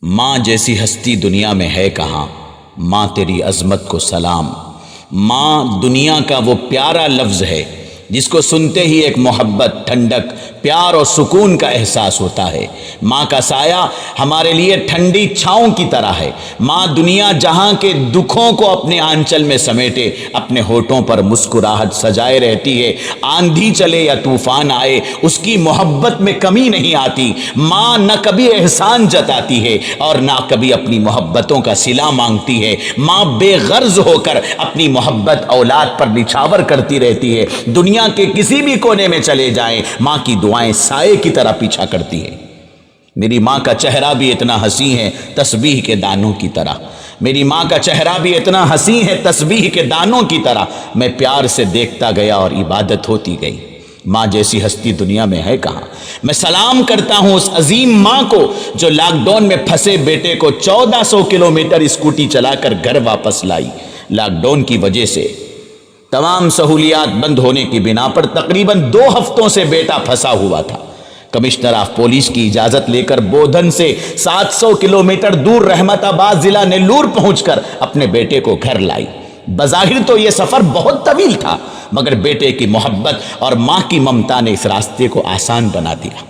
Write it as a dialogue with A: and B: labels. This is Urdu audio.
A: ماں جیسی ہستی دنیا میں ہے کہاں، ماں تیری عظمت کو سلام۔ ماں دنیا کا وہ پیارا لفظ ہے جس کو سنتے ہی ایک محبت، ٹھنڈک، پیار اور سکون کا احساس ہوتا ہے۔ ماں کا سایہ ہمارے لیے ٹھنڈی چھاؤں کی طرح ہے۔ ماں دنیا جہاں کے دکھوں کو اپنے آنچل میں سمیٹے اپنے ہونٹوں پر مسکراہٹ سجائے رہتی ہے۔ آندھی چلے یا طوفان آئے اس کی محبت میں کمی نہیں آتی۔ ماں نہ کبھی احسان جتاتی ہے اور نہ کبھی اپنی محبتوں کا صلہ مانگتی ہے۔ ماں بے غرض ہو کر اپنی محبت اولاد پر نچھاور کرتی رہتی ہے۔ دنیا کے کسی بھی کونے میں چلے جائیں، ماں کی دعائیں سائے کی طرح پیچھا کرتی ہے۔ میری ماں کا چہرہ بھی اتنا حسین ہے تسبیح کے دانوں کی طرح۔ میری ماں کا چہرہ بھی اتنا حسین ہے تسبیح کے دانوں کی طرح۔ میں پیار سے دیکھتا گیا اور عبادت ہوتی گئی۔ ماں جیسی ہستی دنیا میں ہے کہاں۔ میں سلام کرتا ہوں اس عظیم ماں کو جو لاک ڈاؤن میں پھنسے بیٹے کو 1400 کلومیٹر اسکوٹی چلا کر گھر واپس لائی۔ لاک ڈاؤن کی وجہ سے تمام سہولیات بند ہونے کی بنا پر تقریباً 2 ہفتوں سے بیٹا پھنسا ہوا تھا۔ کمشنر آف پولیس کی اجازت لے کر بودھن سے 700 کلومیٹر دور رحمت آباد ضلع نیلور پہنچ کر اپنے بیٹے کو گھر لائی۔ بظاہر تو یہ سفر بہت طویل تھا، مگر بیٹے کی محبت اور ماں کی ممتا نے اس راستے کو آسان بنا دیا۔